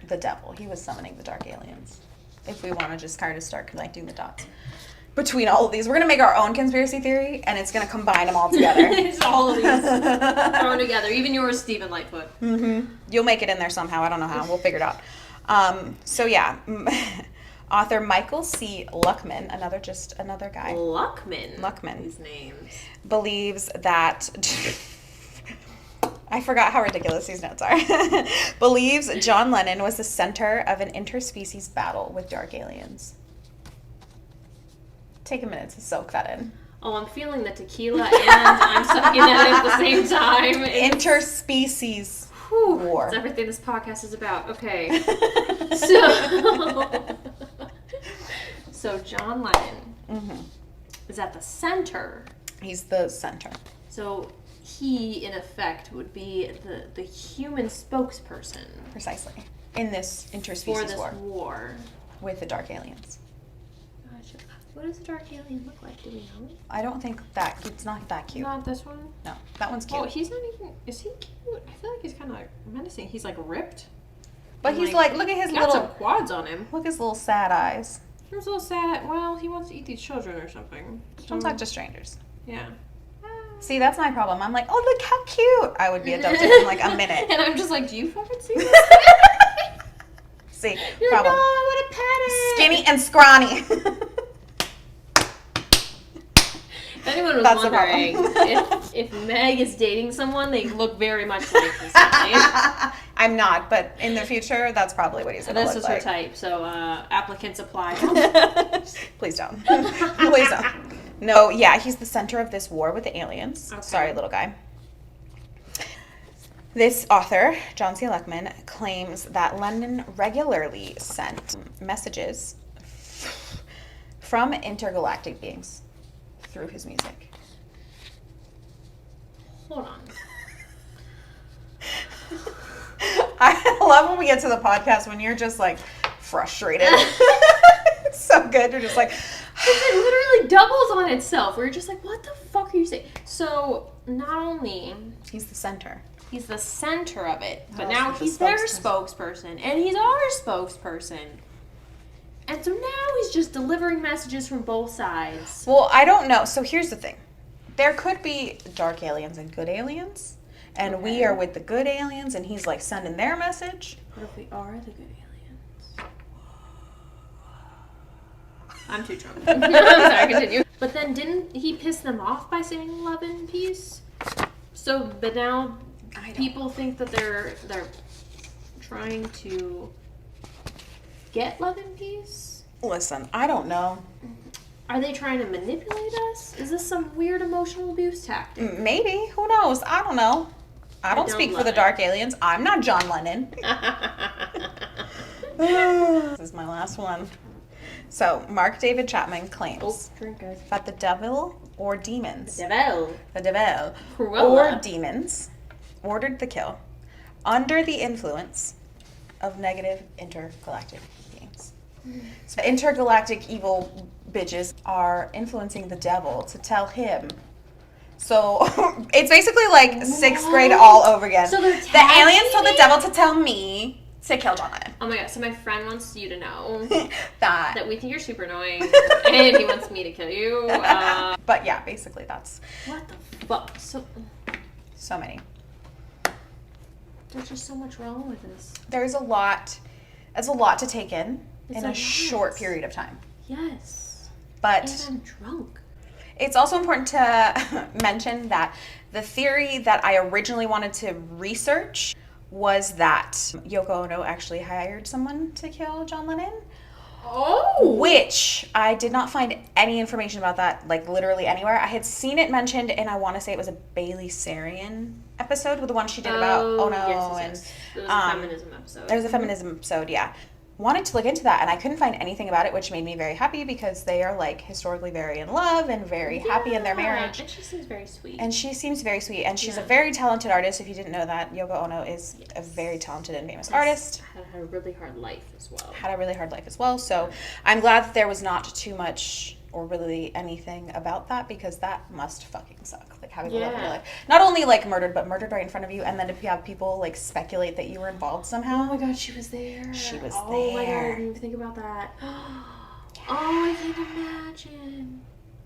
the devil. He was summoning the dark aliens. If we want to just kind of start connecting the dots between all of these, we're gonna make our own conspiracy theory, and it's gonna combine them all together. It's all of these thrown together. Even yours, Stephen Lightfoot. You'll make it in there somehow. I don't know how. We'll figure it out. So yeah, author Michael C. Luckman, another guy. Luckman. These names. Believes that. I forgot how ridiculous these notes are. Believes John Lennon was the center of an interspecies battle with dark aliens. Take a minute to soak that in. Oh, I'm feeling the tequila and I'm sucking at it at the same time. Interspecies war. That's everything this podcast is about. Okay. So John Lennon is at the center. He's the center. So he, in effect, would be the human spokesperson. Precisely. In this interspecies war. With the dark aliens. Gotcha. What does the dark alien look like? Do we know? I don't think it's not that cute. Not this one? No, that one's cute. Oh, he's not even, is he cute? I feel like he's kind of like menacing. He's like ripped. But he's like, look at his got some quads on him. Look at his little sad eyes. He's a little sad. Well, he wants to eat these children or something. Don't talk to strangers. Yeah. See, that's my problem. I'm like, oh, look how cute. I would be adopted in like a minute. And I'm just like, do you fucking see this? See, you're problem. Like, no, I want to pet it. Skinny and scrawny. If anyone was wondering, if Meg is dating someone, they look very much like this guy. I'm not, but in the future, that's probably what he's going to look like. This is her type, so applicants apply. Please don't. Please don't. No, yeah, he's the center of this war with the aliens. Okay. Sorry, little guy. This author, John C. Luckman, claims that Lennon regularly sent messages from intergalactic beings through his music. Hold on. I love when we get to the podcast when you're just like frustrated. It's so good. You're just like, it literally doubles on itself. We're just like, what the fuck are you saying? So not only He's the center. he's the center of it, but Oh, now he's the he's their spokesperson, and he's our spokesperson. And so now he's just delivering messages from both sides. Well, I don't know. So here's the thing. There could be dark aliens and good aliens, and we are with the good aliens, and he's like sending their message. What if we are the good aliens? I'm too drunk. I'm sorry, continue. But then didn't he piss them off by saying love and peace? So, but now people think that they're trying to get love and peace? Listen, I don't know. Are they trying to manipulate us? Is this some weird emotional abuse tactic? Maybe. Who knows? I don't know. I don't speak for the dark aliens. I'm not John Lennon. This is my last one. So, Mark David Chapman claims that the devil or demons, the devil or demons ordered the kill under the influence of negative intergalactic beings. So, intergalactic evil bitches are influencing the devil to tell him. So, it's basically like 6th grade all over again. So the aliens told the devil to tell me to kill John Lennon. Oh my god, so my friend wants you to know that we think you're super annoying and he wants me to kill you. But yeah, basically that's... What the fuck? So many. There's just so much wrong with this. There's a lot. It's a lot to take in a short period of time. Yes. But... And I'm drunk. It's also important to mention that the theory that I originally wanted to research was that Yoko Ono actually hired someone to kill John Lennon. Oh! Which I did not find any information about that, like literally anywhere. I had seen it mentioned, and I want to say it was a Bailey Sarian episode with the one she did about Ono. Yes. It was a feminism episode. There was a feminism episode, yeah. Wanted to look into that, and I couldn't find anything about it, which made me very happy because they are like historically very in love and very happy in their marriage. And she seems very sweet. And she's a very talented artist. If you didn't know that, Yoko Ono is a very talented and famous artist. Had a really hard life as well. So I'm glad that there was not too much or really anything about that, because that must fucking suck. Like having a love in your life. Not only like murdered, but murdered right in front of you, and then if you have people like speculate that you were involved somehow. Oh my god, she was there. Oh my god, I didn't even think about that. Oh, I can't imagine.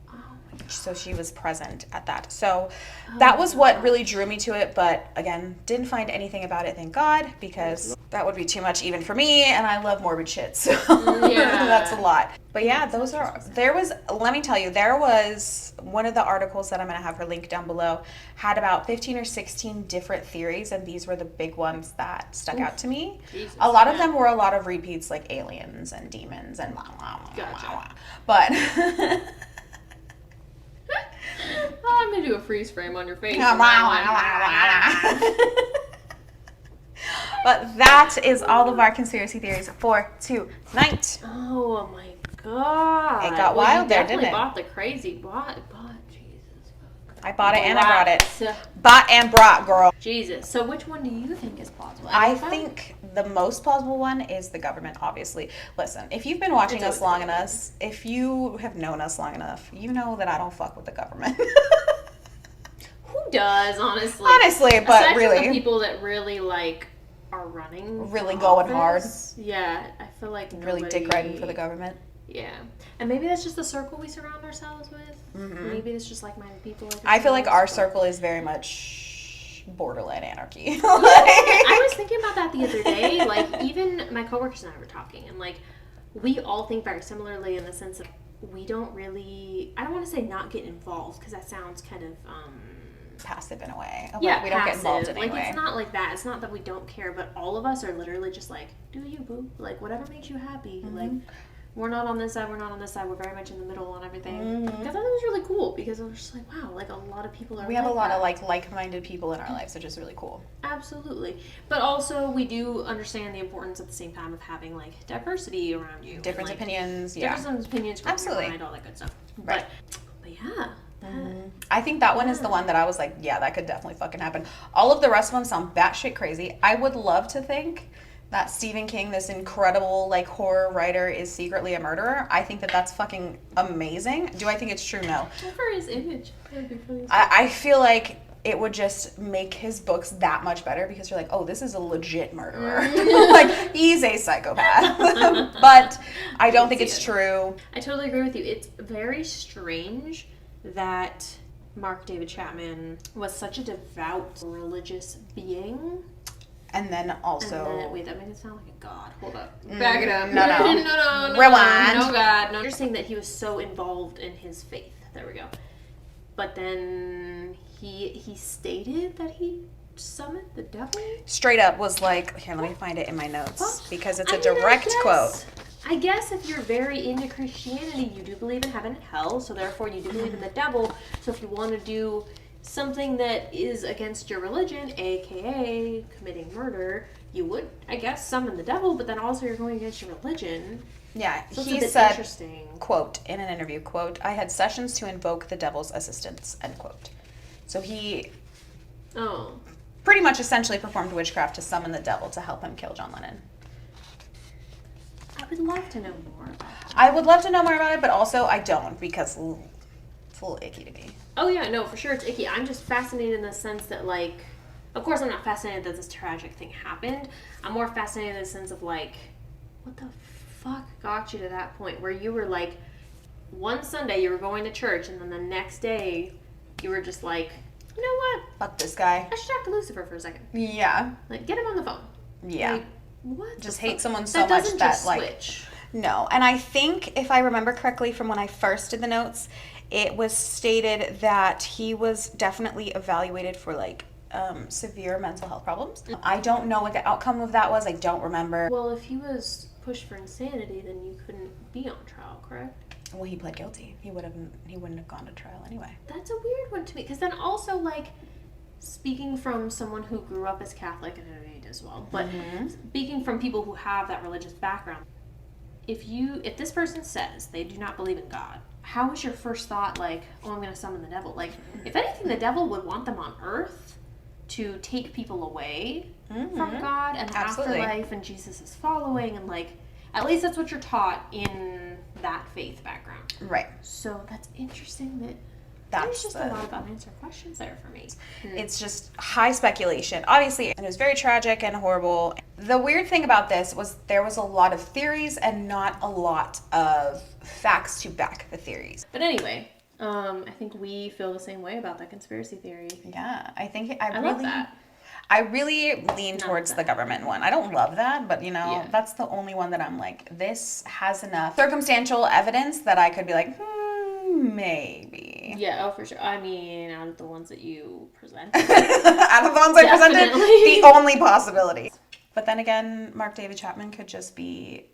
Oh my god. So she was present at that. So that was what really drew me to it, but again, didn't find anything about it, thank God, because that would be too much even for me, and I love morbid shit, so that's a lot. But yeah, let me tell you, there was one of the articles that I'm going to have her link down below, had about 15 or 16 different theories, and these were the big ones that stuck out to me. Jesus, a lot of them were a lot of repeats, like aliens and demons and blah, blah, blah, gotcha. blah, blah. But... I'm going to do a freeze frame on your face. But that is all of our conspiracy theories for tonight. Oh my god. It got wild there, didn't it? I bought the crazy Jesus. I bought it and I brought it. Bought and brought, girl. Jesus. So which one do you think is plausible? I think the most plausible one is the government, obviously. Listen, if you've been watching us long enough, if you have known us long enough, you know that I don't fuck with the government. Who does, honestly? Honestly, but aside really. From the people that really like are running. Really going hard. Yeah, I feel like really dick riding for the government. Yeah. And maybe that's just the circle we surround ourselves with. Mm-hmm. Maybe it's just like-minded people. I feel like our circle is very much borderline anarchy. Yeah, I was thinking about that the other day. Like, even my coworkers and I were talking, and like, we all think very similarly in the sense of we don't really, I don't want to say not get involved, because that sounds kind of passive in a way. Yeah, we don't get involved in any way. Like, it's not like that. It's not that we don't care, but all of us are literally just like, do you, boo? Like, whatever makes you happy. Mm-hmm. Like, we're not on this side, we're not on this side, we're very much in the middle on everything. Mm-hmm. I thought that was really cool, because I was just like, wow, like a lot of people are We have a lot of like-minded people in our lives, which is really cool. Absolutely. But also, we do understand the importance at the same time of having like diversity around you. Different opinions, Different opinions, absolutely. Mind, all that good stuff. Right. But yeah. Mm-hmm. I think that one is the one that I was like, yeah, that could definitely fucking happen. All of the rest of them sound batshit crazy. I would love to think that Stephen King, this incredible like horror writer, is secretly a murderer. I think that that's fucking amazing. Do I think it's true? No. For his image. That would be funny. I feel like it would just make his books that much better because you're like, oh, this is a legit murderer. Like, he's a psychopath. But I don't think it's true. I totally agree with you. It's very strange that Mark David Chapman was such a devout religious being. And then also... And then, wait, that made it sound like a god. Hold up. Back it up. No. No. Rewind. No, God. No. You're saying that he was so involved in his faith. There we go. But then he stated that he summoned the devil? Straight up was like... Here, let me find it in my notes. Because it's a direct quote. I guess if you're very into Christianity, you do believe in heaven and hell. So therefore, you do believe in the devil. So if you want to do... something that is against your religion, aka committing murder, you would, I guess, summon the devil, but then also you're going against your religion. Yeah, so he said, quote, in an interview, quote, I had sessions to invoke the devil's assistance, end quote. So he pretty much essentially performed witchcraft to summon the devil to help him kill John Lennon. I would love to know more about that. I would love to know more about it, but also I don't because it's a little icky to me. Oh, yeah, no, for sure it's icky. I'm just fascinated in the sense that, like, of course I'm not fascinated that this tragic thing happened. I'm more fascinated in the sense of, like, what the fuck got you to that point where you were, like, one Sunday you were going to church and then the next day you were just like, you know what? Fuck this guy. I should talk to Lucifer for a second. Yeah. Like, get him on the phone. Yeah. Like, what? Just hate someone so much that, like... switch. No. And I think, if I remember correctly from when I first did the notes... It was stated that he was definitely evaluated for, like, severe mental health problems. I don't know what the outcome of that was. I don't remember. Well, if he was pushed for insanity, then you couldn't be on trial, correct? Well, he pled guilty. He wouldn't have gone to trial anyway. That's a weird one to me. Because then also, like, speaking from someone who grew up as Catholic, and I know you did as well, but speaking from people who have that religious background, if this person says they do not believe in God, how is your first thought like, oh, I'm going to summon the devil? Like, if anything, the devil would want them on earth to take people away from God and the afterlife and Jesus is following. And, like, at least that's what you're taught in that faith background. Right. So that's interesting that That's there's just a lot of unanswered questions there for me. It's just high speculation. Obviously, it was very tragic and horrible. The weird thing about this was there was a lot of theories and not a lot of facts to back the theories. But anyway, I think we feel the same way about that conspiracy theory. Yeah, I think I love that. I really lean towards the government one. I don't love that, but that's the only one that I'm like, this has enough circumstantial evidence that I could be like, maybe. Yeah, oh, for sure. I mean, out of the ones that you presented. Out of the ones I presented, the only possibility. But then again, Mark David Chapman could just be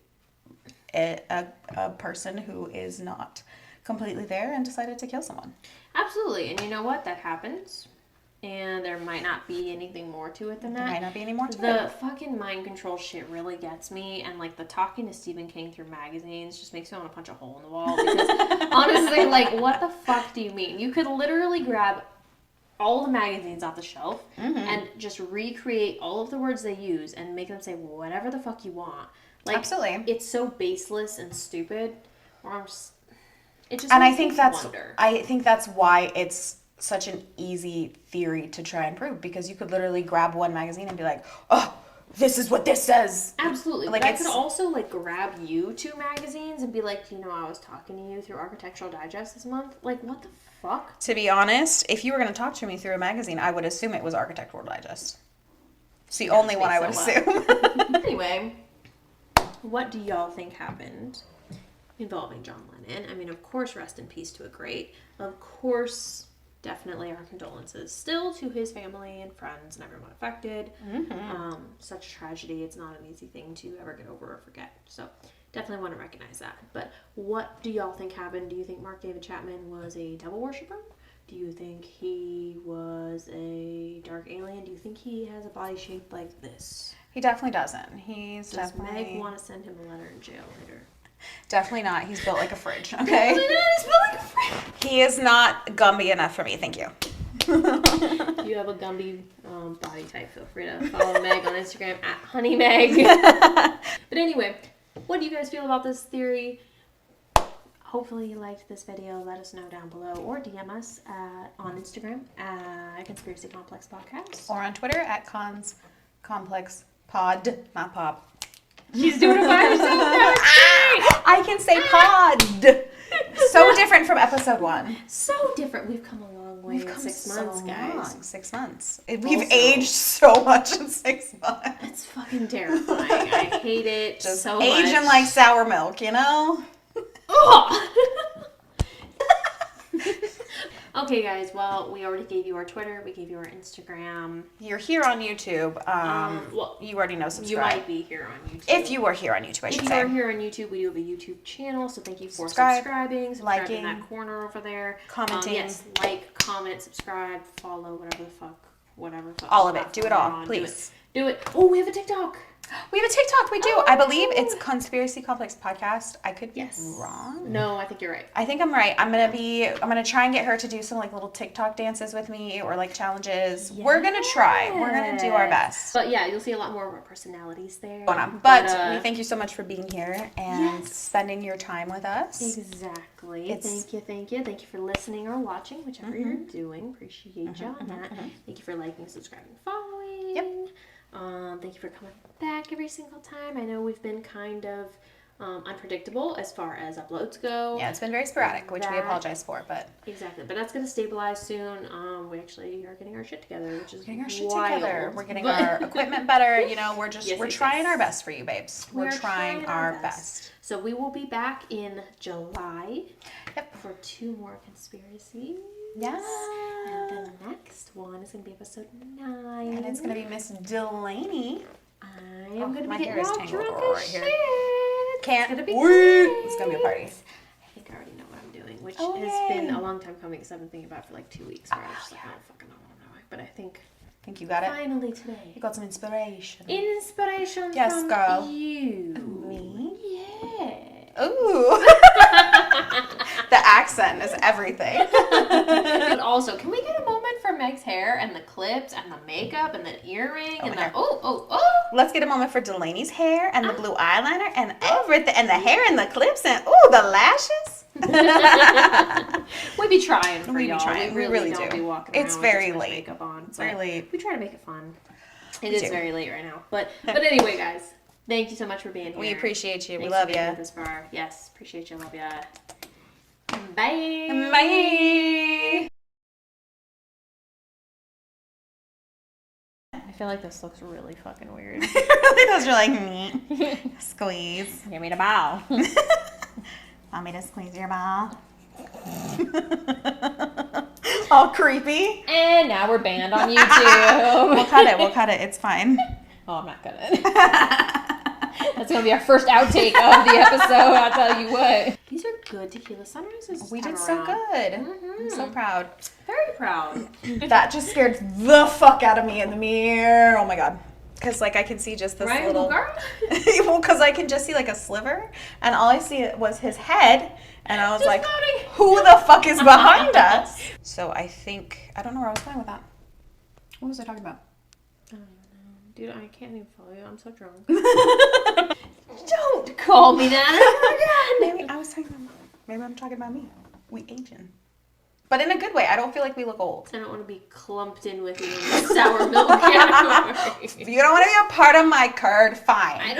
a person who is not completely there and decided to kill someone. Absolutely. And you know what? That happens. And there might not be anything more to it than that. There might not be any more to it. The fucking mind control shit really gets me. And, like, the talking to Stephen King through magazines just makes me want to punch a hole in the wall. Because, honestly, like, what the fuck do you mean? You could literally grab all the magazines off the shelf and just recreate all of the words they use and make them say whatever the fuck you want. Like, absolutely. It's so baseless and stupid. It just and makes I think me that's wonder. I think that's why it's such an easy theory to try and prove, because you could literally grab one magazine and be like, oh, this is what this says. Absolutely. Like, but I could also, like, grab you two magazines and be like, I was talking to you through Architectural Digest this month. Like, what the fuck? To be honest, if you were going to talk to me through a magazine, I would assume it was Architectural Digest. It's the only one I would assume. Anyway, what do y'all think happened involving John Lennon? I mean, of course, rest in peace to a great. Of course, definitely our condolences still to his family and friends and everyone affected. Such tragedy. It's not an easy thing to ever get over or forget. So definitely want to recognize that. But what do y'all think happened? Do you think Mark David Chapman was a devil worshiper? Do you think he was a dark alien? Do you think he has a body shaped like this? He definitely doesn't. Does Meg want to send him a letter in jail later? Definitely not. He's built like a fridge, okay? He's built like a fridge. He is not Gumby enough for me, thank you. If you have a Gumby body type, feel free to follow Meg on Instagram at HoneyMeg. But anyway, what do you guys feel about this theory? Hopefully you liked this video. Let us know down below or DM us on Instagram at Conspiracy Complex Podcast. Or on Twitter at Cons Complex Pod, not Pop. She's doing it by herself. I can say pod. So different from episode 1. So different. We've come a long way in 6 months, guys. Long. 6 months. We've aged so much in 6 months. It's fucking terrifying. I hate it Just so much. aging like sour milk, you know? Okay, guys. Well, we already gave you our Twitter. We gave you our Instagram. You're here on YouTube. Well, you already know subscribe. You might be here on YouTube. If you are here on YouTube, I should If you say. are here on YouTube, we do have a YouTube channel, so thank you for subscribing, liking that corner over there, commenting. Yes, like, comment, subscribe, follow, whatever. All of it. Do it all, please. Do it. Oh, we have a TikTok. We have a TikTok. We do. I believe it's Conspiracy Complex Podcast. I could be wrong. No, I think you're right. I think I'm right. I'm gonna try and get her to do some like little TikTok dances with me or like challenges. Yes. We're gonna try. We're gonna do our best. But yeah, you'll see a lot more of our personalities there. But we thank you so much for being here and spending your time with us. Exactly. Thank you for listening or watching, whichever you're doing. Appreciate you on that. Thank you for liking, subscribing, following. Yep. Thank you for coming back every single time. I know we've been kind of unpredictable as far as uploads go. Yeah, it's been very sporadic, which we apologize for, but exactly. But that's going to stabilize soon. We actually are getting our shit together, which is getting our shit wild. together. We're getting our equipment better. You know, we're just we're trying our best for you, babes. We're trying our best. So we will be back in July for 2 more conspiracies. Yes. And the next one is going to be episode 9. And it's going to be Miss Delaney. I am going to be getting all drunk right as here. shit. Can't it's gonna be wait. It's going to be a party. I think I already know what I'm doing, which has been a long time coming because I've been thinking about it for like 2 weeks. Where I was just like, I don't fucking know what I'm doing. But I think you got it. Finally today. You got some inspiration. Inspiration from girl. you. Me? Yeah. Ooh. The accent is everything. But also, can we get a moment for Meg's hair and the clips and the makeup and the earring and the Let's get a moment for Delaney's hair and the blue eyeliner and everything and the hair and the clips and the lashes. We be trying for y'all. Trying. We really do. Be walking around it's very with late. Makeup on. It's very late. We try to make it fun. It is very late right now. But anyway, guys, thank you so much for being here. We appreciate you. Thanks we love for being you. This far. Yes, appreciate you. Love you. Bye. Bye. I feel like this looks really fucking weird. Those are like me. Squeeze. Give me the ball. Want me to squeeze your ball? All creepy. And now we're banned on YouTube. We'll cut it. It's fine. Oh, I'm not gonna. That's gonna be our first outtake of the episode. I'll tell you what. These are good tequila sunrises. We did so good. I'm so proud. Very proud. That just scared the fuck out of me in the mirror. Oh my god. Because like I can see just this little. Well, because I can just see like a sliver, and all I see was his head, and I was just like, nodding. Who the fuck is behind us? So I don't know where I was going with that. What was I talking about? I don't know. Dude, I can't even follow you. I'm so drunk. Don't call me that. Maybe I'm talking about me. We aging. But in a good way. I don't feel like we look old. I don't want to be clumped in with you in the sour milk category. If you don't want to be a part of my curd, fine.